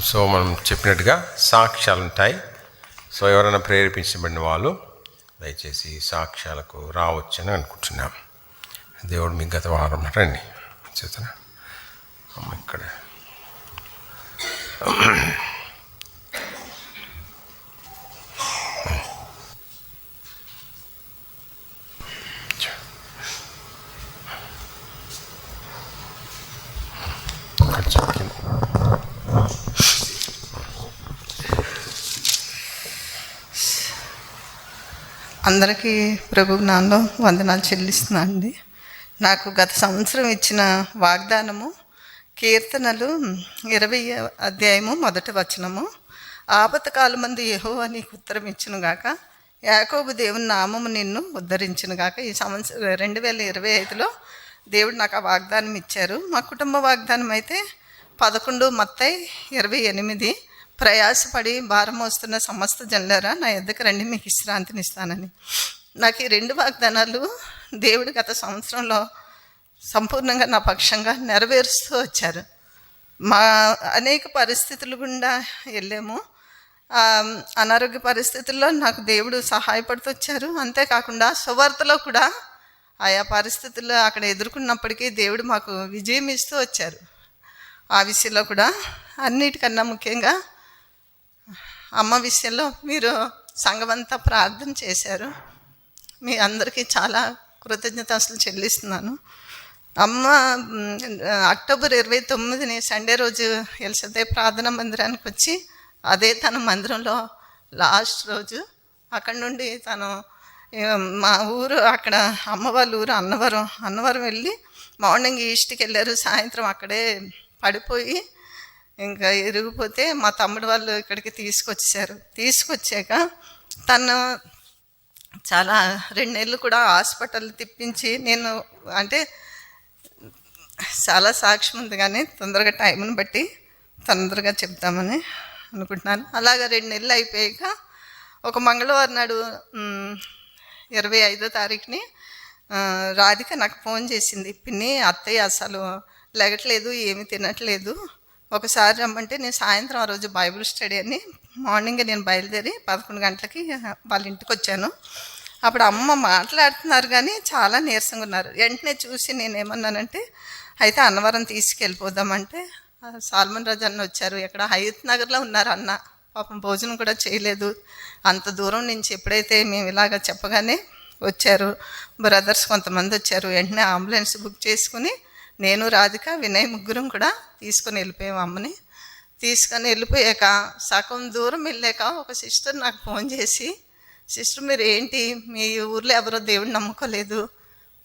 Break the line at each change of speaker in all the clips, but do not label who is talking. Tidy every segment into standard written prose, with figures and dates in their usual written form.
So మనం చెప్పినట్టుగా సాక్ష్యాలు ఉంటాయి. సో ఎవరైనా ప్రేరేపించబడిన వాళ్ళు దయచేసి సాక్ష్యాలకు రావచ్చని అనుకుంటున్నాం. దేవుడు మీకు గత వారం రండి చేతనా ఇక్కడ
అందరికీ ప్రభు నాలో వందనాలు చెల్లిస్తున్నా అండి. నాకు గత సంవత్సరం ఇచ్చిన వాగ్దానము కీర్తనలు 20వ అధ్యాయము 1వ వచనము. ఆపత్కాలమందు యెహోవా నీకు ఉత్తరం ఇచ్చునుగాక, యాకోబు దేవుని నామము నిన్ను ఉద్ధరించునుగాక. ఈ సంవత్సరం 2025లో దేవుడు నాకు ఆ వాగ్దానం ఇచ్చారు. మా కుటుంబ వాగ్దానం అయితే 11 మత్తయి 28, ప్రయాసపడి భారం మోస్తున్న సమస్త జనులారా నా యొద్దకు రండి, మీకు విశ్రాంతిని ఇస్తానని. నాకు ఈ 2 వాగ్దానాలు దేవుడు గత సంవత్సరంలో సంపూర్ణంగా నా పక్షంగా నెరవేరుస్తూ వచ్చారు. మా అనేక పరిస్థితులు గుండా వెళ్ళాము. అనారోగ్య పరిస్థితుల్లో నాకు దేవుడు సహాయపడుతూ వచ్చారు. అంతేకాకుండా సువార్తలో కూడా ఆయా పరిస్థితుల్లో అక్కడ ఎదుర్కొన్నప్పటికీ దేవుడు మాకు విజయం ఇస్తూ వచ్చారు. ఆ విషయంలో కూడా అన్నిటికన్నా ముఖ్యంగా అమ్మ విషయంలో మీరు సంఘమంతా ప్రార్థన చేశారు. మీ అందరికీ చాలా కృతజ్ఞతలు చెల్లిస్తున్నాను. అమ్మ అక్టోబర్ 29ని సండే రోజు ఎల్సదే ప్రార్థనా మందిరానికి వచ్చి అదే తన మందిరంలో లాస్ట్ రోజు. అక్కడి నుండి తను మా ఊరు అక్కడ అమ్మ వాళ్ళ ఊరు అన్నవరం వెళ్ళి మార్నింగ్ ఈస్ట్కి వెళ్ళారు. సాయంత్రం అక్కడే పడిపోయి ఇంకా ఇరిగిపోతే మా తమ్ముడు వాళ్ళు ఇక్కడికి తీసుకొచ్చాక తను చాలా 2 నెలలు కూడా హాస్పిటల్ తిప్పించి, నేను అంటే చాలా సాక్ష్యం ఉంది కానీ తొందరగా టైంని బట్టి తొందరగా చెప్తామని అనుకుంటున్నాను. అలాగా 2 నెలలు అయిపోయాక ఒక మంగళవారం నాడు 25వ తారీఖుని రాధిక నాకు ఫోన్ చేసింది. పిన్ని, అత్తయ్య అసలు లెగట్లేదు, ఏమి తినట్లేదు, ఒకసారి రమ్మంటే నేను సాయంత్రం ఆ రోజు బైబిల్ స్టడీ అని మార్నింగ్ నేను బయలుదేరి 11 గంటలకి వాళ్ళ ఇంటికి వచ్చాను. అప్పుడు అమ్మ మాట్లాడుతున్నారు కానీ చాలా నీరసంగా ఉన్నారు. వెంటనే చూసి నేనేమన్నానంటే అయితే అన్నవరం తీసుకెళ్ళిపోదామంటే సాల్మన్ రాజు అన్న వచ్చారు. ఎక్కడ హయత్ నగర్లో ఉన్నారు అన్న. పాపం భోజనం కూడా చేయలేదు. అంత దూరం నుంచి ఎప్పుడైతే మేము ఇలాగ చెప్పగానే వచ్చారు. బ్రదర్స్ కొంతమంది వచ్చారు. వెంటనే అంబులెన్స్ బుక్ చేసుకుని నేను, రాధిక, వినయ్ ముగ్గురం కూడా తీసుకొని వెళ్ళిపోయాము. అమ్మని తీసుకొని వెళ్ళిపోయాక సగం దూరం వెళ్ళాక ఒక సిస్టర్ నాకు ఫోన్ చేసి, సిస్టర్ మీరు ఏంటి మీ ఊర్లో ఎవరో దేవుడిని నమ్ముకోలేదు,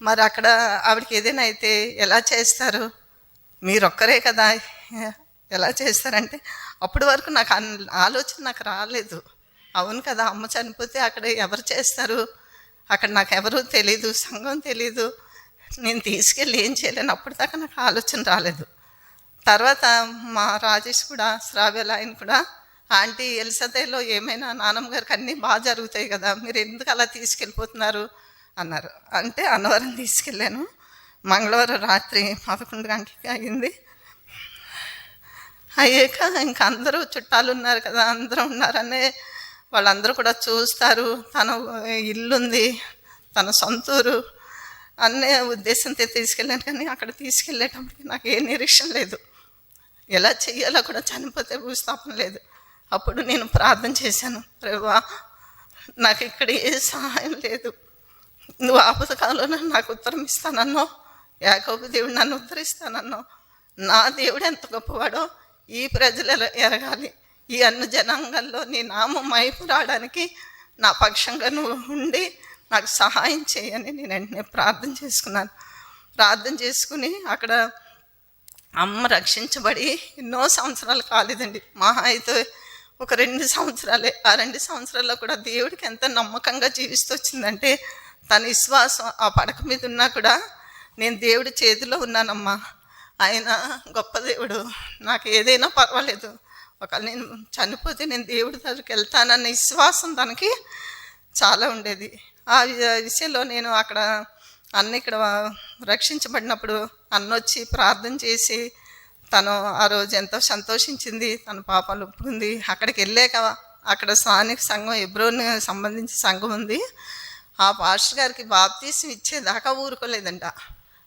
మరి అక్కడ ఆవిడకి ఏదైనా అయితే ఎలా చేస్తారు, మీరొక్కరే కదా ఎలా చేస్తారంటే అప్పటి వరకు నాకు ఆలోచన నాకు రాలేదు. అవును కదా, అమ్మ చనిపోతే అక్కడ ఎవరు చేస్తారు, అక్కడ నాకు ఎవరు తెలీదు, సంఘం తెలీదు, నేను తీసుకెళ్ళి ఏం చేయలేను. అప్పటిదాకా నాకు ఆలోచన రాలేదు. తర్వాత మా రాజేష్ కూడా, శ్రావ్యల ఆయన కూడా, ఆంటీ ఎలిసదేలో ఏమైనా నానమ్మ గారికి అన్నీ బాగా జరుగుతాయి కదా, మీరు ఎందుకు అలా తీసుకెళ్ళిపోతున్నారు అన్నారు. అంటే అన్నవరం తీసుకెళ్ళాను. మంగళవారం రాత్రి 11 గంటలకి అయింది. అయ్యాక ఇంకా అందరూ చుట్టాలు ఉన్నారు కదా, అందరూ ఉన్నారనే వాళ్ళందరూ కూడా చూస్తారు. తన ఇల్లుంది, తన సొంతూరు అనే ఉద్దేశంతో తీసుకెళ్ళాను. కానీ అక్కడ తీసుకెళ్ళేటప్పటికి నాకు ఏ నిరీక్షణ లేదు, ఎలా చెయ్యాలో కూడా, చనిపోతే భూస్థాపన లేదు. అప్పుడు నేను ప్రార్థన చేశాను, ప్రభువా నాకు ఇక్కడ ఏ సహాయం లేదు, నువ్వు ఆపదకాలంలో నాకు ఉత్తరం ఇస్తానన్నావు, యాకోబు దేవుడు నన్ను ఉద్ధరిస్తానన్నావు, నా దేవుడు ఎంత గొప్పవాడో ఈ ప్రజలు ఎరగాలి, ఈ అన్ని జనాంగాల్లో నీ నామం మైపు రావడానికి నా పక్షంగా నువ్వు ఉండి నాకు సహాయం చేయని నేను వెంటనే ప్రార్థన చేసుకున్నాను. ప్రార్థన చేసుకుని అక్కడ అమ్మ రక్షించబడి ఎన్నో సంవత్సరాలు కాలేదండి, మహా అయితే ఒక 2 సంవత్సరాలే. ఆ 2 సంవత్సరాల్లో కూడా దేవుడికి ఎంత నమ్మకంగా జీవిస్తూ వచ్చిందంటే, తన విశ్వాసం ఆ పడక మీద ఉన్నా కూడా నేను దేవుడి చేతిలో ఉన్నానమ్మా, ఆయన గొప్ప దేవుడు, నాకు ఏదైనా పర్వాలేదు, ఒకవేళ నేను చనిపోతే నేను దేవుడి దగ్గరికి వెళ్తానన్న విశ్వాసం తనకి చాలా ఉండేది. ఆ విషయంలో నేను అక్కడ అన్న ఇక్కడ రక్షించబడినప్పుడు అన్న వచ్చి ప్రార్థన చేసి తను ఆ రోజు ఎంతో సంతోషించింది, తన పాపాలు ఒప్పుకుంది. అక్కడికి వెళ్ళాక అక్కడ స్థానిక సంఘం ఎబ్రోన్ సంబంధించి సంఘం ఉంది. ఆ పాస్టర్ గారికి బాప్తీసం ఇచ్చేదాకా ఊరుకోలేదంట.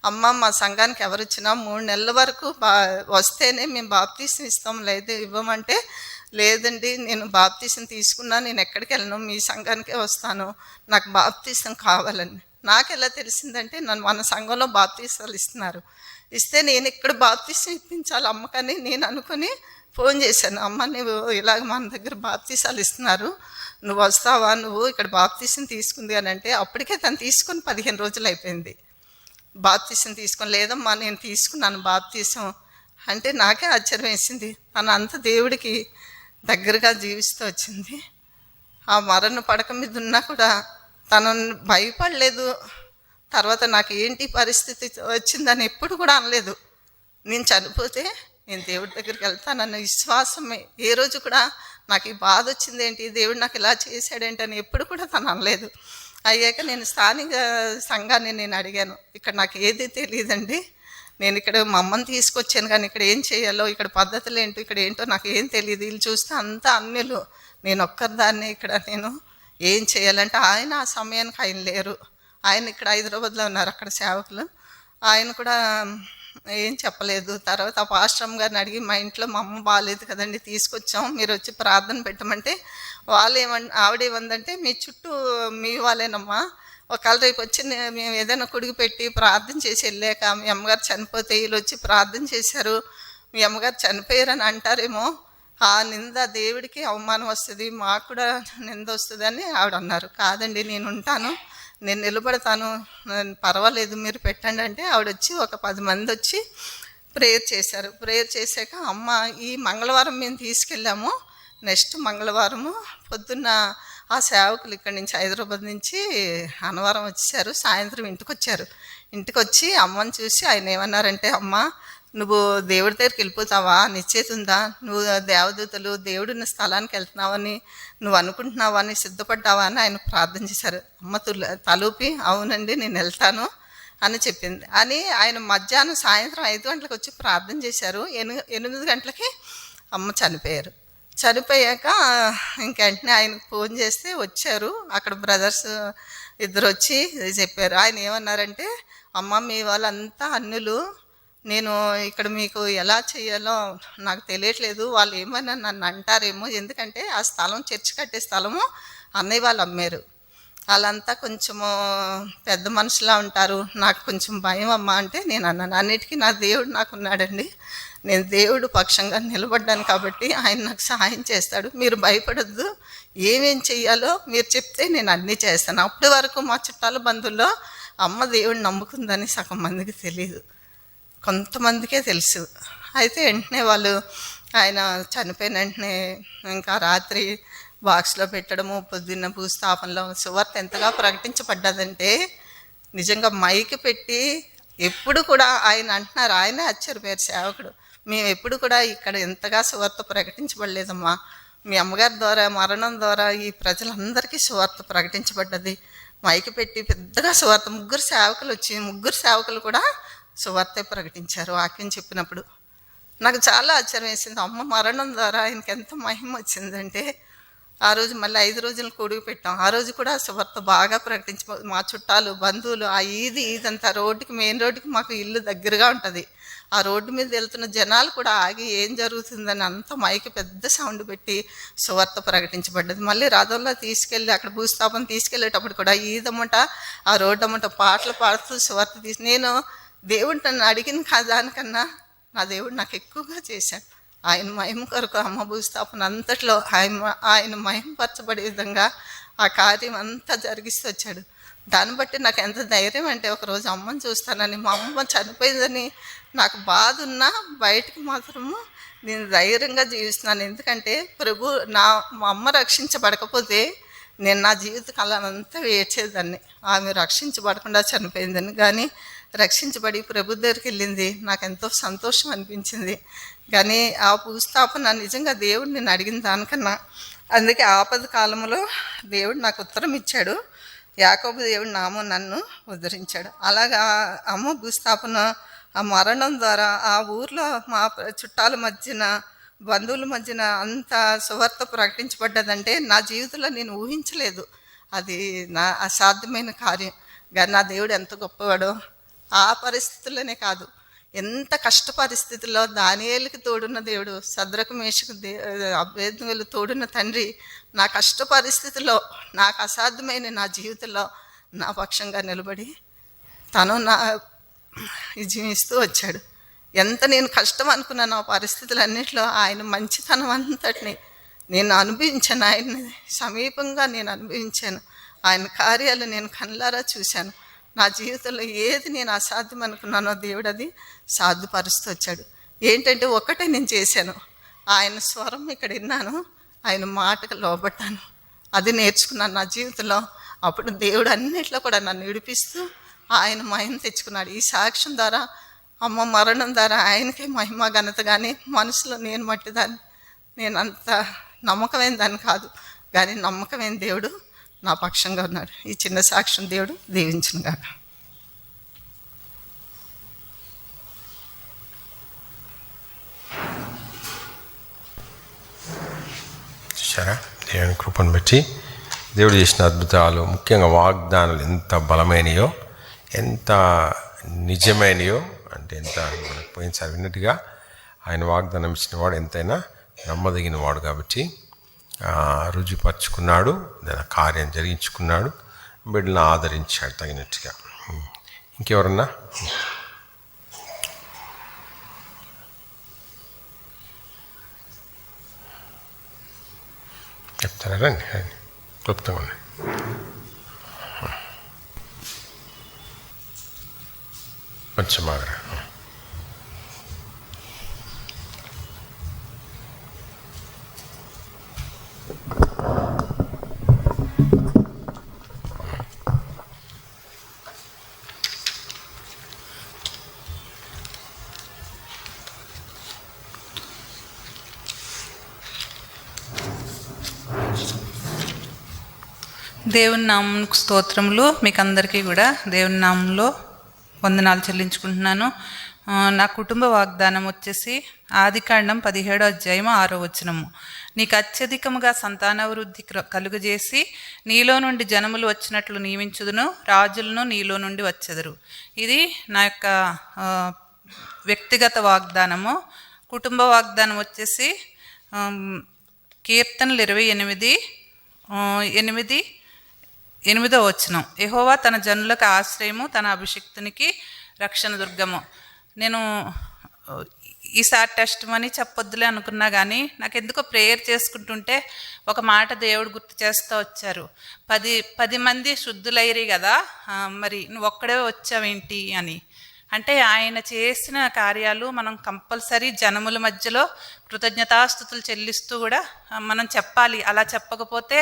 అమ్మ మా సంఘానికి ఎవరు వచ్చినా 3 నెలల వరకు వస్తేనే మేము బాప్తీసం ఇస్తాం, లేదు ఇవ్వమంటే లేదండి నేను బాప్తీసం తీసుకున్నా, నేను ఎక్కడికి వెళ్ళను, మీ సంఘానికే వస్తాను, నాకు బాప్తీసం కావాలని. నాకు ఎలా తెలిసిందంటే మన సంఘంలో బాప్తీసాలు ఇస్తే నేను ఇక్కడ బాప్తీసం ఇప్పించాలి అమ్మకని నేను అనుకుని ఫోన్ చేశాను. అమ్మ నువ్వు ఇలాగ మన దగ్గర బాప్తీసాలు ఇస్తున్నారు, నువ్వు వస్తావా, నువ్వు ఇక్కడ బాప్తీసం తీసుకుంది అని అంటే అప్పటికే తను తీసుకొని 15 రోజులు అయిపోయింది. బాప్తీసం తీసుకొని, లేదమ్మా నేను తీసుకున్నాను బాప్తీసం అంటే నాకే ఆశ్చర్యం వేసింది. తను అంత దేవుడికి దగ్గరగా జీవిస్తూ వచ్చింది. ఆ మరణ పడక మీద ఉన్నా కూడా తను భయపడలేదు. తర్వాత నాకు ఏంటి పరిస్థితి వచ్చిందని ఎప్పుడు కూడా అనలేదు. నేను చనిపోతే నేను దేవుడి దగ్గరికి వెళ్తానన్న విశ్వాసమే. ఏ రోజు కూడా నాకు ఈ బాధ వచ్చింది ఏంటి, దేవుడు నాకు ఇలా చేశాడేంటి అని ఎప్పుడు కూడా తను అనలేదు. అయ్యాక నేను స్థానిక సంఘాన్ని నేను అడిగాను, ఇక్కడ నాకు ఏది తెలియదండి, నేను ఇక్కడ మా అమ్మని తీసుకొచ్చాను కానీ ఇక్కడ ఏం చేయాలో, ఇక్కడ పద్ధతులు ఏంటో, ఇక్కడ ఏంటో నాకు ఏం తెలియదు, వీళ్ళు చూస్తే అంతా అన్యులు, నేను ఒక్కరిదాన్ని ఇక్కడ నేను ఏం చేయాలంటే ఆయన ఆ సమయానికి ఆయన లేరు. ఆయన ఇక్కడ హైదరాబాద్లో ఉన్నారు, అక్కడ సేవకులు. ఆయన కూడా ఏం చెప్పలేదు. తర్వాత ఆ పాస్టర్ గారిని అడిగి, మా ఇంట్లో మా అమ్మ బాగాలేదు కదండి, తీసుకొచ్చాం, మీరు వచ్చి ప్రార్థన పెట్టమంటే ఆవిడేమందంటే మీ చుట్టూ మీ వాళ్ళేనమ్మా, ఒకవేళ రేపు వచ్చి మేము ఏదైనా కుడికి పెట్టి ప్రార్థన చేసి వెళ్ళాక మీ అమ్మగారు చనిపోతే వీళ్ళు వచ్చి ప్రార్థన చేశారు, మీ అమ్మగారు చనిపోయారని అంటారేమో, ఆ నింద దేవుడికి అవమానం వస్తుంది, మాకు కూడా నింద వస్తుంది అని ఆవిడ అన్నారు. కాదండి నేను ఉంటాను, నేను నిలబడతాను, పర్వాలేదు మీరు పెట్టండి అంటే ఆవిడ వచ్చి ఒక 10 మంది వచ్చి ప్రేయర్ చేశారు. ప్రేయర్ చేశాక అమ్మ ఈ మంగళవారం మేము తీసుకెళ్ళాము, నెక్స్ట్ మంగళవారము పొద్దున్న ఆ సేవకులు ఇక్కడి నుంచి హైదరాబాద్ నుంచి అన్నవరం వచ్చారు, సాయంత్రం ఇంటికి వచ్చి అమ్మని చూసి ఆయన ఏమన్నారంటే, అమ్మ నువ్వు దేవుడి దగ్గరికి వెళ్ళిపోతావా, నిశ్చయిత ఉందా, నువ్వు దేవదూతలు దేవుడిన్న స్థలానికి వెళ్తున్నావని నువ్వు అనుకుంటున్నావా అని సిద్ధపడ్డావా అని ఆయన ప్రార్థన చేశారు. అమ్మ తలూపి అవునండి నేను వెళ్తాను అని చెప్పింది. అని ఆయన మధ్యాహ్నం సాయంత్రం 5 గంటలకు వచ్చి ప్రార్థన చేశారు. 8 గంటలకి అమ్మ చనిపోయాక ఇంక వెంటనే ఆయనకు ఫోన్ చేస్తే వచ్చారు. అక్కడ బ్రదర్స్ 2 వచ్చి చెప్పారు. ఆయన ఏమన్నారంటే, అమ్మ మీ వాళ్ళంతా అన్యులు, నేను ఇక్కడ మీకు ఎలా చేయాలో నాకు తెలియట్లేదు, వాళ్ళు ఏమైనా నన్ను అంటారేమో, ఎందుకంటే ఆ స్థలం చర్చి కట్టే స్థలము అన్నయ్య వాళ్ళు అమ్మారు, వాళ్ళంతా కొంచెము పెద్ద మనుషులా ఉంటారు, నాకు కొంచెం భయం అమ్మ అంటే నేను అన్నాను, అన్నిటికీ నా దేవుడు నాకు ఉన్నాడండి, నేను దేవుడు పక్షంగా నిలబడ్డాను కాబట్టి ఆయన నాకు సహాయం చేస్తాడు, మీరు భయపడద్దు, ఏమేం చెయ్యాలో మీరు చెప్తే నేను అన్నీ చేస్తాను. అప్పటి వరకు మా చుట్టాల బంధువుల్లో అమ్మ దేవుడు నమ్ముకుందని సగం మందికి తెలియదు, కొంతమందికే తెలుసు. అయితే వెంటనే వాళ్ళు ఆయన చనిపోయిన వెంటనే ఇంకా రాత్రి బాక్స్లో పెట్టడము, పొద్దున్న భూస్థాపనలో సువార్త ఎంతగా ప్రకటించబడ్డదంటే నిజంగా మైకి పెట్టి ఎప్పుడు కూడా ఆయన అంటున్నారు, ఆయనే ఆశ్చర్యపోయారు సేవకుడు, మేము ఎప్పుడు కూడా ఇక్కడ ఎంతగా సువార్త ప్రకటించబడలేదమ్మా, మీ అమ్మగారి ద్వారా మరణం ద్వారా ఈ ప్రజలందరికీ సువార్త ప్రకటించబడ్డది, మైకి పెట్టి పెద్దగా సువార్త 3 సేవకులు వచ్చి 3 సేవకులు కూడా సువార్తే ప్రకటించారు. వాక్యం చెప్పినప్పుడు నాకు చాలా ఆశ్చర్యం వేసింది. అమ్మ మరణం ద్వారా ఆయనకి ఎంత మహిమ వచ్చిందంటే ఆ రోజు మళ్ళీ 5 రోజులు కొడుకు పెట్టాం. ఆ రోజు కూడా సువార్త బాగా మా చుట్టాలు బంధువులు ఆ ఈదంతా మెయిన్ రోడ్డుకి మాకు ఇల్లు దగ్గరగా ఉంటుంది, ఆ రోడ్డు మీద వెళ్తున్న జనాలు కూడా ఆగి ఏం జరుగుతుందని అంత మైకి పెద్ద సౌండ్ పెట్టి సువార్త ప్రకటించబడ్డది. మళ్ళీ రథంలో తీసుకెళ్ళి అక్కడ భూస్థాపన తీసుకెళ్ళేటప్పుడు కూడా ఈదమ్మట ఆ రోడ్డు అమ్మట పాటలు పాడుతూ సువార్త నేను దేవుడు నన్ను అడిగిన దానికన్నా నా దేవుడు నాకు ఎక్కువగా చేశాడు. ఆయన మహిమ కొరకు అమ్మ భూస్థాపన అంతట్లో ఆయన మహిమపరచబడే విధంగా ఆ కార్యం అంతా జరిగిస్తూ వచ్చాడు. దాన్ని బట్టి నాకు ఎంత ధైర్యం అంటే ఒకరోజు అమ్మని చూస్తానని, మా అమ్మ చనిపోయిందని నాకు బాధ ఉన్నా బయటికి మాత్రము నేను ధైర్యంగా జీవిస్తున్నాను. ఎందుకంటే మా అమ్మ రక్షించబడకపోతే నేను నా జీవితకాలం అంతా ఏడ్చేదాన్ని, ఆమె రక్షించబడకుండా చనిపోయిందని. కానీ రక్షించబడి ప్రభు దగ్గరికి వెళ్ళింది, నాకు ఎంతో సంతోషం అనిపించింది. కానీ ఆ భూస్థాపన నిజంగా దేవుడు నేను అడిగిన దానికన్నా, అందుకే ఆపద కాలంలో దేవుడు నాకు ఉత్తరం ఇచ్చాడు, యాకోబు దేవుడు నామం నన్ను ఉద్ధరించాడు. అలాగా అమ్మ భూస్థాపన ఆ మరణం ద్వారా ఆ ఊర్లో మా చుట్టాల మధ్యన, బంధువుల మధ్యన అంత సువార్త ప్రకటించబడ్డదంటే నా జీవితంలో నేను ఊహించలేదు. అది నా అసాధ్యమైన కార్యం. కానీ నా దేవుడు ఎంత గొప్పవాడో. ఆ పరిస్థితుల్లోనే కాదు, ఎంత కష్ట పరిస్థితుల్లో దానియేలుకి తోడున్న దేవుడు, శద్రకు మేషకు అబేద్నెగోకు తోడున్న తండ్రి, నా కష్ట పరిస్థితుల్లో, నాకు అసాధ్యమైన నా జీవితంలో నా పక్షంగా నిలబడి తను నా విజయం ఇస్తూ వచ్చాడు. ఎంత నేను కష్టం అనుకున్నాను ఆ పరిస్థితులన్నింటిలో ఆయన మంచితనం అంతటిని నేను అనుభవించాను. ఆయన్ని సమీపంగా నేను అనుభవించాను. ఆయన కార్యాలు నేను కళ్ళారా చూశాను. నా జీవితంలో ఏది నేను అసాధ్యం అనుకున్నానో దేవుడు అది సాధ్యపరుస్తూ వచ్చాడు. ఏంటంటే ఒక్కటే నేను చేశాను, ఆయన స్వరం ఇక్కడ విన్నాను, ఆయన మాటకు లోబడ్డాను. అది నేర్చుకున్నాను నా జీవితంలో. అప్పుడు దేవుడు అన్నిట్లో కూడా నన్ను విడిపిస్తూ ఆయన మహిమ తెచ్చుకున్నాడు. ఈ సాక్ష్యం ద్వారా, అమ్మ మరణం ద్వారా ఆయనకే మహిమ ఘనత. కానీ మనసులో నేను మట్టిదాన్ని, నేను అంత నమ్మకమైన దాన్ని కాదు. కానీ నమ్మకమైన దేవుడు నా పక్షంగా ఉన్నాడు. ఈ చిన్న సాక్ష్యం దేవుడు దీవించును గాక.
చూసారా, దేవుని కృపను బట్టి దేవుడు చేసిన అద్భుతాలు, ముఖ్యంగా వాగ్దానాలు ఎంత బలమైనయో, ఎంత నిజమైనయో. అంటే ఎంత మనకు పోయినసారి విన్నట్టుగా ఆయన వాగ్దానం ఇచ్చిన వాడు ఎంతైనా నమ్మదగిన వాడు కాబట్టి రుజుపరుచుకున్నాడు, కార్యం జరిగించుకున్నాడు, బిడ్డలను ఆదరించాడు తగినట్టుగా. ఇంకెవరన్నా చెప్తారా? రండి రండి, క్లుప్తంగా ఉన్నాయి. కొంచెం ఆగరా.
దేవుని నామమునకు స్తోత్రములు. మీకు అందరికీ కూడా దేవుని నామంలో వందనాలు చెల్లించుకుంటున్నాను. నా కుటుంబ వాగ్దానం వచ్చేసి ఆదికాండం 17వ అధ్యాయం 6వ వచనము. నీకు అత్యధికముగా సంతానవృద్ధి కలుగజేసి నీలో నుండి జనములు వచ్చినట్లు నియమించుదును, రాజులను నీలో నుండి వచ్చెదరు. ఇది నా యొక్క వ్యక్తిగత వాగ్దానము. కుటుంబ వాగ్దానం వచ్చేసి కీర్తనలు 28:8వ వచనం. యెహోవా తన జనులకు ఆశ్రయము, తన అభిషిక్తునికి రక్షణ దుర్గము. నేను ఈసారి టెస్ట్ మనీ చెప్పొద్దులే అనుకున్నా, కానీ నాకు ఎందుకో ప్రేయర్ చేసుకుంటుంటే ఒక మాట దేవుడు గుర్తు చేస్తూ వచ్చారు. 10 మంది శుద్ధులైరి కదా, మరి నువ్వు ఒక్కడే వచ్చావేంటి అని. అంటే ఆయన చేసిన కార్యాలు మనం కంపల్సరీ జనముల మధ్యలో కృతజ్ఞతాస్తుతులు చెల్లిస్తూ కూడా మనం చెప్పాలి. అలా చెప్పకపోతే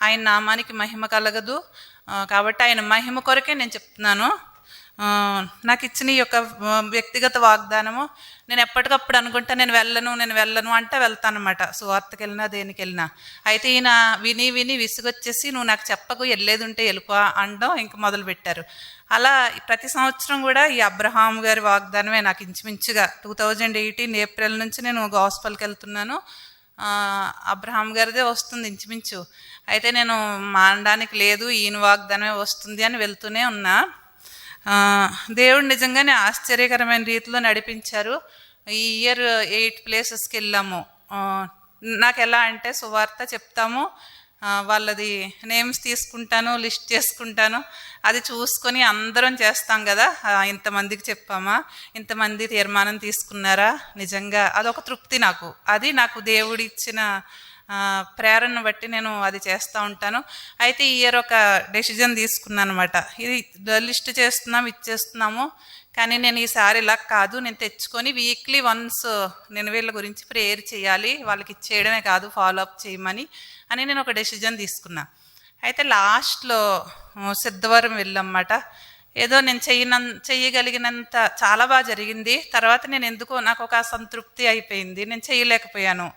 ఆయన నామానికి మహిమ కలగదు. కాబట్టి ఆయన మహిమ కొరకే నేను చెప్తున్నాను. నాకు ఇచ్చిన ఈ యొక్క వ్యక్తిగత వాగ్దానము, నేను ఎప్పటికప్పుడు అనుకుంటా నేను వెళ్ళను అంటే వెళ్తానమాట, సువార్తకి వెళ్ళినా దేనికి వెళ్ళినా. అయితే ఈయన విని విసుగొచ్చేసి నువ్వు నాకు చెప్పకు, వెళ్ళేది ఉంటే వెళ్ళిపో అనడం ఇంక మొదలుపెట్టారు. అలా ప్రతి సంవత్సరం కూడా ఈ అబ్రహాం గారి వాగ్దానమే నాకు ఇంచుమించుగా 2018 ఏప్రిల్ నుంచి నేను గాస్పల్కి వెళ్తున్నాను. అబ్రహాం గారిదే వస్తుంది ఇంచుమించు. అయితే నేను మానడానికి లేదు, ఈయన వాగ్దానమే వస్తుంది అని వెళ్తూనే ఉన్నా. దేవుడు నిజంగానే ఆశ్చర్యకరమైన రీతిలో నడిపించారు. ఈ ఇయర్ 8 ప్లేసెస్కి వెళ్ళాము. నాకు ఎలా అంటే సువార్త చెప్తాము, వాళ్ళది నేమ్స్ తీసుకుంటాను, లిస్ట్ చేసుకుంటాను, అది చూసుకొని అందరం చేస్తాం కదా. ఇంతమందికి చెప్పామా, ఇంతమంది తీర్మానం తీసుకున్నారా, నిజంగా అదొక తృప్తి నాకు. అది నాకు దేవుడు ఇచ్చిన ప్రేరణను బట్టి నేను అది చేస్తూ ఉంటాను. అయితే ఈ ఇయర్ ఒక డెసిజన్ తీసుకున్నాను అనమాట. ఇది లిస్ట్ ఇచ్చేస్తున్నాము, కానీ నేను ఈసారి ఇలా కాదు, నేను తెచ్చుకొని వీక్లీ వన్స్ నేను వీళ్ళ గురించి ప్రేయర్ చేయాలి, వాళ్ళకి ఇచ్చేయడమే కాదు ఫాలో అప్ చేయమని అని నేను ఒక డెసిజన్ తీసుకున్నా. అయితే లాస్ట్లో సిద్ధవరం వెళ్ళామన్నమాట. ఏదో నేను చెయ్యగలిగినంత చాలా బాగా జరిగింది. తర్వాత నేను ఎందుకో నాకు ఒక అసంతృప్తి అయిపోయింది, నేను చేయలేకపోయాను.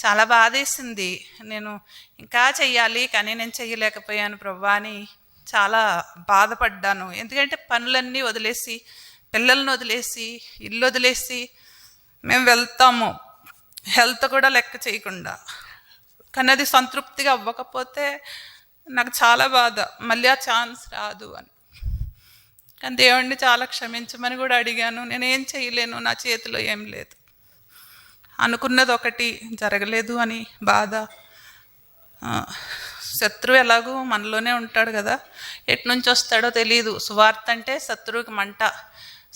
చాలా బాధేసింది, నేను ఇంకా చెయ్యాలి కానీ నేను చెయ్యలేకపోయాను ప్రభువా అని చాలా బాధపడ్డాను. ఎందుకంటే పనులన్నీ వదిలేసి పిల్లల్ని వదిలేసి ఇల్లు వదిలేసి మేము వెళ్తాము, హెల్త్ కూడా లెక్క చేయకుండా. కానీ అది సంతృప్తిగా అవ్వకపోతే నాకు చాలా బాధ, మళ్ళీ ఆ ఛాన్స్ రాదు అని. కానీ దేవుణ్ణి చాలా క్షమించమని కూడా అడిగాను. నేనేం చేయలేను, నా చేతిలో ఏం లేదు. అనుకున్నది ఒకటి జరగలేదు అని బాధ. శత్రువు ఎలాగూ మనలోనే ఉంటాడు కదా, ఎటు నుంచి వస్తాడో తెలియదు. సువార్త అంటే శత్రువుకి మంట.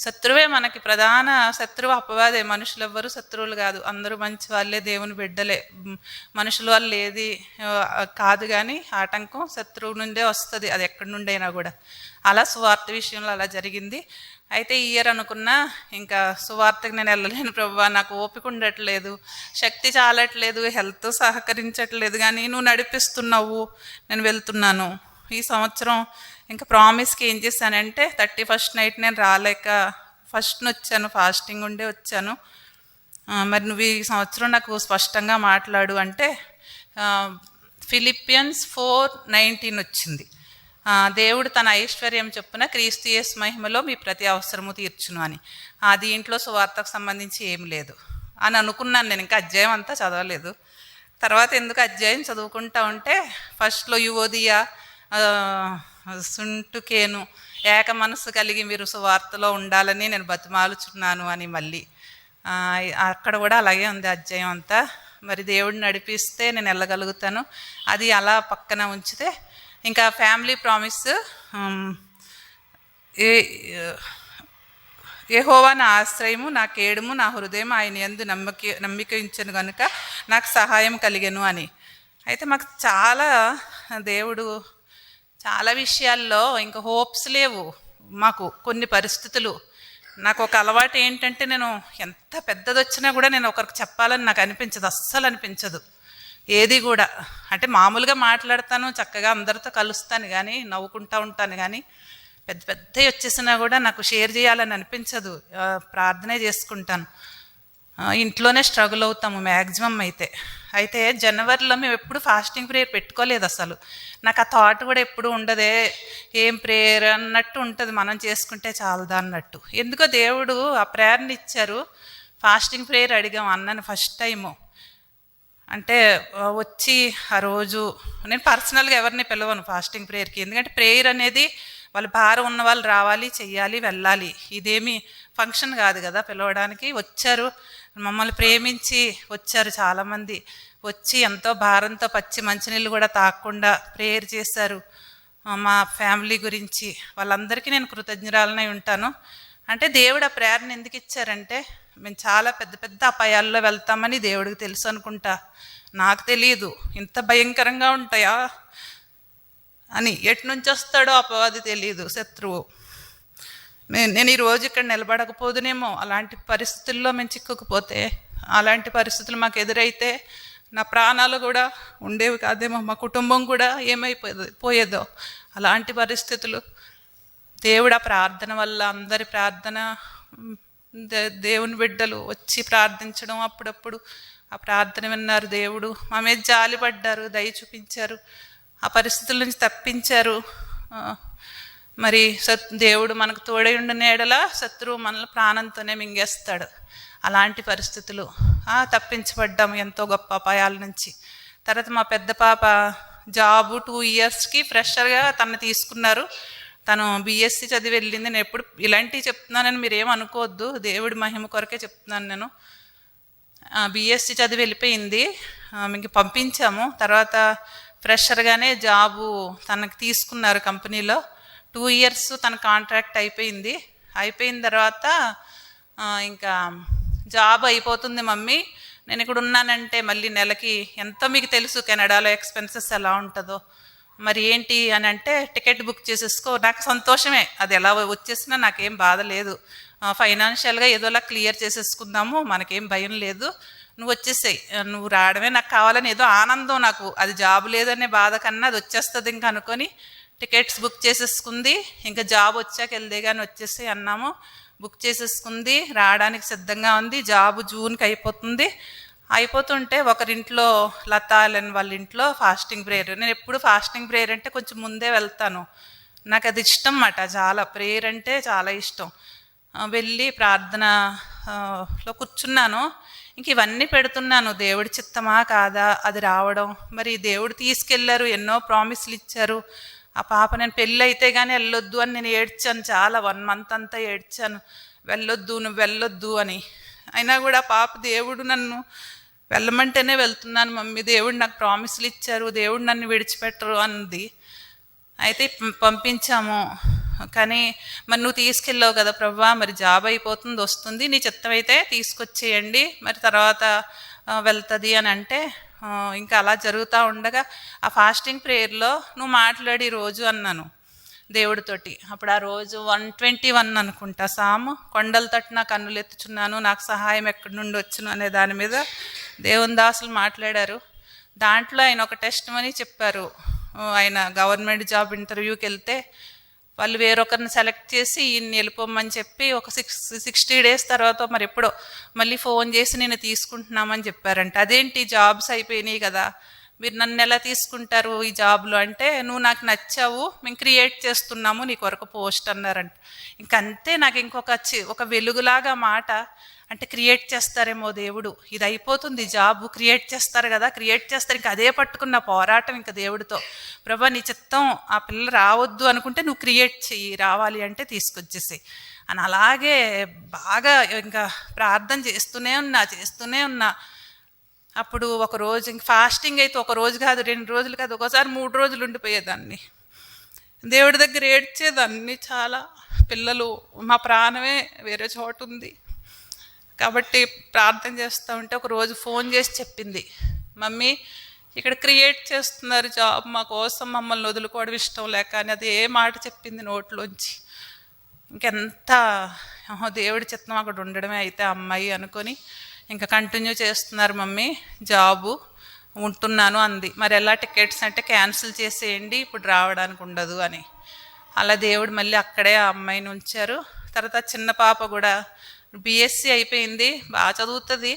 శత్రువే మనకి ప్రధాన శత్రువు అపవాదే. మనుషులు ఎవ్వరూ శత్రువులు కాదు, అందరూ మంచి వాళ్ళే, దేవుని బిడ్డలే. మనుషుల వాళ్ళు ఏది కాదు, కానీ ఆటంకం శత్రువు నుండే వస్తుంది, అది ఎక్కడి నుండైనా కూడా. అలా సువార్త విషయంలో అలా జరిగింది. అయితే ఈ ఇయర్ అనుకున్నా, ఇంకా సువార్తకి నేను వెళ్ళలేను ప్రభువా, నాకు ఓపిక ఉండట్లేదు, శక్తి చాలట్లేదు, హెల్త్ సహకరించట్లేదు, కానీ నువ్వు నడిపిస్తున్నావు, నేను వెళ్తున్నాను. ఈ సంవత్సరం ఇంకా ప్రామిస్కి ఏం చేశానంటే 31st నైట్ నేను రాలేక 1st వచ్చాను, ఫాస్టింగ్ ఉండే వచ్చాను. మరి నువ్వు ఈ సంవత్సరం నాకు స్పష్టంగా మాట్లాడు అంటే ఫిలిపియన్స్ 4:19 వచ్చింది. దేవుడు తన ఐశ్వర్యం చొప్పున క్రీస్తు యేసు మహిమలో మీ ప్రతి అవసరము తీర్చును అని. దీంట్లో సువార్తకు సంబంధించి ఏం లేదు అని అనుకున్నాను. నేను ఇంకా అధ్యాయం అంతా చదవలేదు. తర్వాత ఎందుకు అధ్యాయం చదువుకుంటా ఉంటే ఫస్ట్లో యువోదియా సుంటుకేను ఏక మనసు కలిగి మీరు సువార్తలో ఉండాలని నేను బతిమాలుచున్నాను అని మళ్ళీ అక్కడ కూడా అలాగే ఉంది అధ్యాయం అంతా. మరి దేవుడిని నడిపిస్తే నేను వెళ్ళగలుగుతాను. అది అలా పక్కన ఉంచితే ఇంకా ఫ్యామిలీ ప్రామిస్, యెహోవా నా ఆశ్రయము, నా కేడుము, నా హృదయం ఆయన యందు నమ్మిక ఉంచెను కనుక నాకు సహాయం కలిగెను అని. అయితే మాకు దేవుడు చాలా విషయాల్లో ఇంకా హోప్స్ లేవు మాకు. కొన్ని పరిస్థితులు, నాకు ఒక అలవాటు ఏంటంటే నేను ఎంత పెద్దది వచ్చినా కూడా నేను ఒకరికి చెప్పాలని నాకు అనిపించదు, అస్సలు అనిపించదు ఏది కూడా. అంటే మామూలుగా మాట్లాడతాను, చక్కగా అందరితో కలుస్తాను, కానీ నవ్వుకుంటూ ఉంటాను, కానీ పెద్ద పెద్దవి వచ్చేసినా కూడా నాకు షేర్ చేయాలని అనిపించదు. ప్రార్థనే చేసుకుంటాను. ఇంట్లోనే స్ట్రగుల్ అవుతాము మ్యాక్సిమం. అయితే జనవరిలో మేము ఎప్పుడు ఫాస్టింగ్ ప్రేయర్ పెట్టుకోలేదు అసలు. నాకు ఆ థాట్ కూడా ఎప్పుడు ఉండదే, ఏం ప్రేయర్ అన్నట్టు ఉంటుంది, మనం చేసుకుంటే చాలదా అన్నట్టు. ఎందుకో దేవుడు ఆ ప్రేయర్ని ఇచ్చారు. ఫాస్టింగ్ ప్రేయర్ అడిగాం అన్నని ఫస్ట్ టైము. అంటే వచ్చి ఆ రోజు నేను పర్సనల్గా ఎవరిని పిలవను ఫాస్టింగ్ ప్రేయర్కి, ఎందుకంటే ప్రేయర్ అనేది వాళ్ళు భారం ఉన్న వాళ్ళు రావాలి, చెయ్యాలి, వెళ్ళాలి. ఇదేమి ఫంక్షన్ కాదు కదా పిలవడానికి. వచ్చారు, మమ్మల్ని ప్రేమించి వచ్చారు చాలామంది. వచ్చి ఎంతో భారంతో పచ్చి మంచినీళ్ళు కూడా తాగకుండా ప్రేయర్ చేశారు మా ఫ్యామిలీ గురించి. వాళ్ళందరికీ నేను కృతజ్ఞురాలనై ఉంటాను. అంటే దేవుడు ఆ ప్రేరణను ఎందుకు ఇచ్చారంటే మేము చాలా పెద్ద పెద్ద అపాయాల్లో వెళ్తామని దేవుడికి తెలుసు అనుకుంటా, నాకు తెలియదు. ఇంత భయంకరంగా ఉంటాయా అని. ఎటు నుంచి వస్తాడో అపవాది తెలియదు, శత్రువు. నేను ఈరోజు ఇక్కడ నిలబడకపోదునేమో, అలాంటి పరిస్థితుల్లో మేము చిక్కుకుపోతే, అలాంటి పరిస్థితులు మాకు ఎదురైతే నా ప్రాణాలు కూడా ఉండేవి కాదేమో, మా కుటుంబం కూడా పోయేదో అలాంటి పరిస్థితులు. దేవుడు ఆ ప్రార్థన వల్ల, అందరి ప్రార్థన, దేవుని బిడ్డలు వచ్చి ప్రార్థించడం, అప్పుడప్పుడు ఆ ప్రార్థన విన్నారు. దేవుడు మా మీద జాలిపడ్డారు, దయ చూపించారు, ఆ పరిస్థితుల నుంచి తప్పించారు. మరి దేవుడు మనకు తోడై ఉండిన ఎడల శత్రువు మనల్ని ప్రాణంతోనే మింగేస్తాడు. అలాంటి పరిస్థితులు తప్పించబడ్డాము ఎంతో గొప్ప అపాయాల నుంచి. తర్వాత మా పెద్ద పాప జాబు 2 ఇయర్స్కి ఫ్రెషర్గా తను తీసుకున్నారు. తను BSc చదివి వెళ్ళింది. నేను ఎప్పుడు ఇలాంటివి చెప్తున్నానని మీరు ఏమనుకోవద్దు, దేవుడి మహిమ కొరకే చెప్తున్నాను. నేను BSc చదివి వెళ్ళిపోయింది, మీకు పంపించాము. తర్వాత ఫ్రెషర్గానే జాబు తనకు తీసుకున్నారు కంపెనీలో. 2 ఇయర్స్ తన కాంట్రాక్ట్ అయిపోయింది. అయిపోయిన తర్వాత ఇంకా జాబ్ అయిపోతుంది మమ్మీ, నేను ఇక్కడ ఉన్నానంటే మళ్ళీ నెలకి ఎంతో, మీకు తెలుసు కెనడాలో ఎక్స్పెన్సెస్ ఎలా ఉంటుందో, మరి ఏంటి అని అంటే టికెట్ బుక్ చేసేసుకో. నాకు సంతోషమే, అది ఎలా వచ్చేసినా నాకేం బాధ లేదు. ఫైనాన్షియల్గా ఏదోలా క్లియర్ చేసేసుకుందాము, మనకేం భయం లేదు, నువ్వు వచ్చేసాయి, నువ్వు రావడమే నాకు కావాలని ఏదో ఆనందం నాకు. అది జాబ్ లేదనే బాధ కన్నా అది వచ్చేస్తుంది ఇంకా అనుకొని టికెట్స్ బుక్ చేసేసుకుంది. ఇంకా జాబ్ వచ్చాక వెళ్దే కానీ వచ్చేసి అన్నాము. బుక్ చేసేసుకుంది, రావడానికి సిద్ధంగా ఉంది. జాబ్ జూన్కి అయిపోతుంది. అయిపోతుంటే ఒకరింట్లో, లతాలన్ వాళ్ళ ఇంట్లో ఫాస్టింగ్ ప్రేయర్. నేను ఎప్పుడు ఫాస్టింగ్ ప్రేయర్ అంటే కొంచెం ముందే వెళ్తాను, నాకు అది ఇష్టం అన్నమాట. చాలా ప్రేయర్ అంటే చాలా ఇష్టం. వెళ్ళి లో కూర్చున్నాను. ఇంక ఇవన్నీ పెడుతున్నాను, దేవుడి చిత్తమా కాదా అది రావడం. మరి దేవుడు తీసుకెళ్లారు, ఎన్నో ప్రామిస్లు ఇచ్చారు. ఆ పాప, నేను పెళ్ళి అయితే కానీ వెళ్ళొద్దు అని నేను ఏడ్చాను, చాలా 1 month అంతా ఏడ్చాను, వెళ్ళొద్దు నువ్వు వెళ్ళొద్దు అని. అయినా కూడా పాప, దేవుడు నన్ను వెళ్ళమంటేనే వెళ్తున్నాను మమ్మీ, దేవుడు నాకు ప్రామిస్లు ఇచ్చారు, దేవుడు నన్ను విడిచిపెట్టరు అంది. అయితే పంపించాము. కానీ మరి నువ్వు తీసుకెళ్ళావు కదా ప్రభువా, మరి జాబ్ అయిపోతుంది, వస్తుంది, నీ చిత్తం అయితే తీసుకొచ్చేయండి, మరి తర్వాత వెళ్తుంది అని అంటే, ఇంకా అలా జరుగుతూ ఉండగా ఆ ఫాస్టింగ్ ప్రేయర్లో నువ్వు మాట్లాడి రోజు అన్నాను దేవుడితోటి. అప్పుడు ఆ రోజు 121 అనుకుంటా, సాము, కొండల తట్టు నా కన్నులు ఎత్తుచున్నాను, నాకు సహాయం ఎక్కడి నుండి వచ్చును అనే దాని మీద దేవుని దాసులు మాట్లాడారు. దాంట్లో ఆయన ఒక టెస్టిమనీ చెప్పారు. ఆయన గవర్నమెంట్ జాబ్ ఇంటర్వ్యూకి వెళ్తే వాళ్ళు వేరొకరిని సెలెక్ట్ చేసి ఈయన్ని వెళ్ళిపోమని చెప్పి ఒక 60 days తర్వాత మరి ఎప్పుడో మళ్ళీ ఫోన్ చేసి నేను తీసుకుంటున్నామని చెప్పారంట. అదేంటి, జాబ్స్ అయిపోయినాయి కదా, మీరు నన్ను ఎలా తీసుకుంటారు ఈ జాబ్లో అంటే, నువ్వు నాకు నచ్చావు, మేము క్రియేట్ చేస్తున్నాము నీ కొరకు పోస్ట్ అన్నారంట. ఇంకంతే, నాకు ఒక వెలుగులాగా మాట, అంటే క్రియేట్ చేస్తారేమో దేవుడు, ఇది అయిపోతుంది జాబ్, క్రియేట్ చేస్తారు కదా, క్రియేట్ చేస్తారు. ఇంకా అదే పట్టుకున్న పోరాటం ఇంకా దేవుడితో, ప్రభా నీ చిత్తం ఆ పిల్ల రావద్దు అనుకుంటే నువ్వు క్రియేట్ చెయ్యి, రావాలి అంటే తీసుకొచ్చేసి అని అలాగే బాగా ఇంకా ప్రార్థన చేస్తూనే ఉన్నా. అప్పుడు ఒక రోజు ఇంక ఫాస్టింగ్ అయితే ఒక రోజు కాదు, 2 రోజులు కాదు, ఒకసారి 3 రోజులు ఉండిపోయేదాన్ని. దేవుడి దగ్గర ఏడ్చేదాన్ని చాలా. పిల్లలు, మా ప్రాణమే వేరే చోట ఉంది కాబట్టి ప్రార్థన చేస్తూ ఉంటే ఒక రోజు ఫోన్ చేసి చెప్పింది, మమ్మీ ఇక్కడ క్రియేట్ చేస్తున్నారు జాబ్, మా కోసం మమ్మల్ని వదులుకోవడం ఇష్టం లేక అని. అది ఏ మాట చెప్పింది నోట్లోంచి. ఇంకెంత దేవుడి చిత్తం అక్కడ ఉండడమే అయితే అమ్మాయి అనుకొని ఇంకా కంటిన్యూ చేస్తున్నారు మమ్మీ జాబు, ఉంటున్నాను అంది. మరి ఎలా టికెట్స్ అంటే క్యాన్సిల్ చేసేయండి, ఇప్పుడు రావడానికి ఉండదు అని. అలా దేవుడు మళ్ళీ అక్కడే ఆ అమ్మాయిని ఉంచారు. తర్వాత చిన్న పాప కూడా BSc అయిపోయింది, బాగా చదువుతుంది,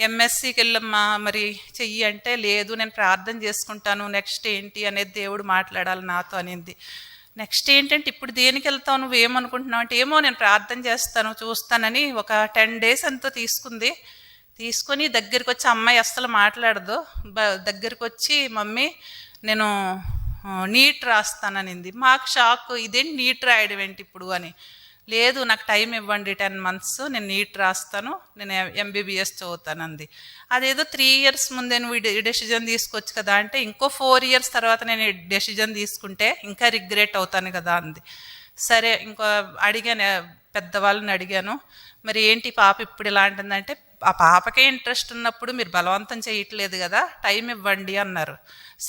MScకి వెళ్ళమ్మా మరి చెయ్యి అంటే, లేదు నేను ప్రార్థన చేసుకుంటాను, నెక్స్ట్ ఏంటి అనేది దేవుడు మాట్లాడాలి నాతో అనింది. నెక్స్ట్ ఏంటంటే, ఇప్పుడు దేనికి వెళ్తావు, నువ్వు ఏమనుకుంటున్నావు అంటే, ఏమో నేను ప్రార్థన చేస్తాను చూస్తానని ఒక 10 days అంతా తీసుకొని దగ్గరికి వచ్చి, అమ్మాయి అస్సలు మాట్లాడదు, దగ్గరికి వచ్చి మమ్మీ నేను నీట్ రాస్తాననింది. మాకు షాక్, ఇదేంటి నీట్ రాయడం ఏంటి ఇప్పుడు అని. లేదు నాకు టైం ఇవ్వండి 10 months, నేను నీట్ రాస్తాను, నేను MBBS చదువుతానంది. అదేదో 3 years ముందే నువ్వు డెసిజన్ తీసుకోవచ్చు కదా అంటే, ఇంకో 4 years తర్వాత నేను డెసిజన్ తీసుకుంటే ఇంకా రిగ్రెట్ అవుతాను కదా అంది. సరే ఇంకో పెద్దవాళ్ళని అడిగాను, మరి ఏంటి పాప ఇప్పుడు ఇలా అంటుందంటే, ఆ పాపకే ఇంట్రెస్ట్ ఉన్నప్పుడు మీరు బలవంతం చేయట్లేదు కదా, టైం ఇవ్వండి అన్నారు.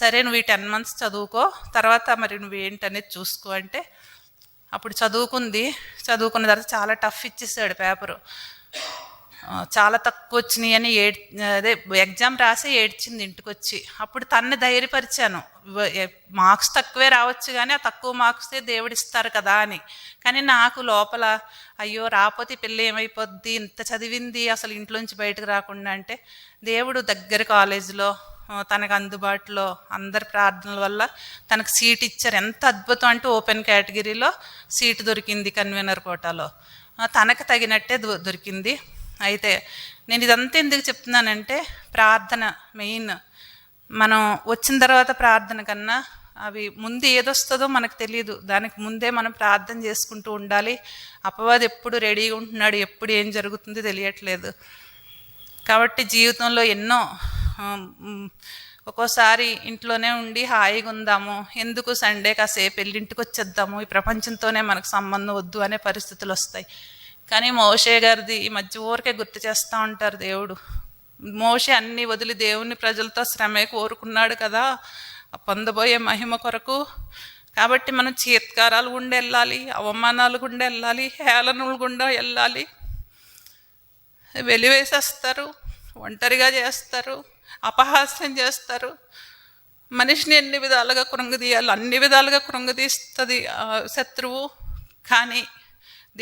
సరే నువ్వు ఈ 10 months చదువుకో, తర్వాత మరి నువ్వు ఏంటనేది చూసుకో అంటే, అప్పుడు చదువుకున్న తర్వాత చాలా టఫ్ ఇచ్చేసాడు పేపరు, చాలా తక్కువ వచ్చినాయి అని అదే ఎగ్జామ్ రాసి ఏడ్చింది ఇంటికి వచ్చి. అప్పుడు తన్ని ధైర్యపరిచాను, మార్క్స్ తక్కువే రావచ్చు కానీ ఆ తక్కువ మార్క్సే దేవుడు ఇస్తారు కదా అని. కానీ నాకు లోపల అయ్యో రాకపోతే పిల్ల ఏమైపోద్ది, ఇంత చదివింది అసలు ఇంట్లోంచి బయటకు రాకుండా అంటే, దేవుడు దగ్గర కాలేజీలో తనకు అందుబాటులో అందరి ప్రార్థనల వల్ల తనకు సీట్ ఇచ్చారు. ఎంత అద్భుతం అంటే, ఓపెన్ కేటగిరీలో సీటు దొరికింది కన్వీనర్ కోటాలో, తనకు తగినట్టే దొరికింది. అయితే నేను ఇదంతా ఎందుకు చెప్తున్నానంటే, ప్రార్థన మెయిన్. మనం వచ్చిన తర్వాత ప్రార్థన కన్నా అవి ముందు ఏదొస్తుందో మనకు తెలియదు, దానికి ముందే మనం ప్రార్థన చేసుకుంటూ ఉండాలి. అపవాది ఎప్పుడు రెడీగా ఉంటున్నాడు, ఎప్పుడు ఏం జరుగుతుందో తెలియట్లేదు. కాబట్టి జీవితంలో ఎన్నో, ఒక్కోసారి ఇంట్లోనే ఉండి హాయిగా ఉందాము, ఎందుకు సండే కాసేపు వెళ్ళింటికి వచ్చేద్దాము, ఈ ప్రపంచంతోనే మనకు సంబంధం వద్దు అనే పరిస్థితులు వస్తాయి. కానీ మోషే గారిది ఈ మధ్య ఊరికే గుర్తు చేస్తూ ఉంటారు దేవుడు. మోషే అన్నీ వదిలి దేవుని ప్రజలతో శ్రమే కోరుకున్నాడు కదా పొందబోయే మహిమ కొరకు. కాబట్టి మనం చీత్కారాలు గుండా వెళ్ళాలి, అవమానాలు గుండా వెళ్ళాలి, హేళనలు గుండా వెళ్ళాలి. వెలివేసేస్తారు, ఒంటరిగా చేస్తారు, అపహాస్యం చేస్తారు, మనిషిని ఎన్ని విధాలుగా కృంగదీయాలి అన్ని విధాలుగా కృంగదీస్తుంది శత్రువు. కానీ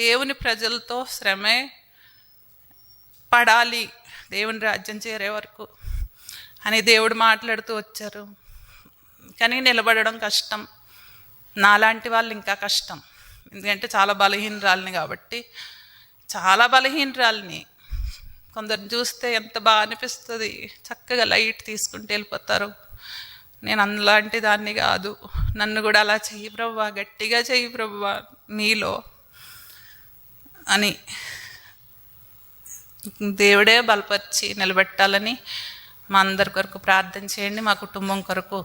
దేవుని ప్రజలతో శ్రమే పడాలి దేవుని రాజ్యం చేరే వరకు అని దేవుడు మాట్లాడుతూ వచ్చారు. కానీ నిలబడడం కష్టం, నాలాంటి వాళ్ళు ఇంకా కష్టం, ఎందుకంటే చాలా బలహీనరాలిని కాబట్టి. చాలా బలహీనరాలిని. కొందరిని చూస్తే ఎంత బాగా అనిపిస్తుంది, చక్కగా లైట్ తీసుకుంటూ వెళ్ళిపోతారు. నేను అలాంటి దాన్ని కాదు. నన్ను కూడా అలా చెయ్యి ప్రభువా, గట్టిగా చెయ్యి ప్రభువా నీలో అని దేవుడే బలపరిచి నిలబెట్టాలని మా అందరి కొరకు ప్రార్థన చేయండి. మా కుటుంబం కొరకు,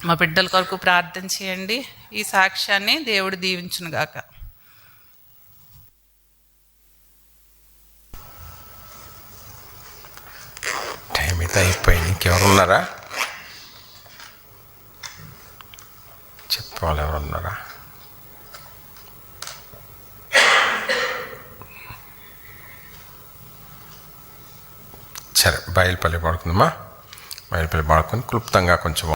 మా బిడ్డల కొరకు ప్రార్థన చేయండి. ఈ సాక్ష్యాన్ని దేవుడు దీవించునుగాక.
టైం అయితే అయిపోయింది. ఇంకెవరున్నారా? చెప్పాలి, ఎవరున్నారా? సరే, బయలుపల్లి పడుకుందామా. బయలుపల్లి పడుకొని క్లుప్తంగా కొంచెం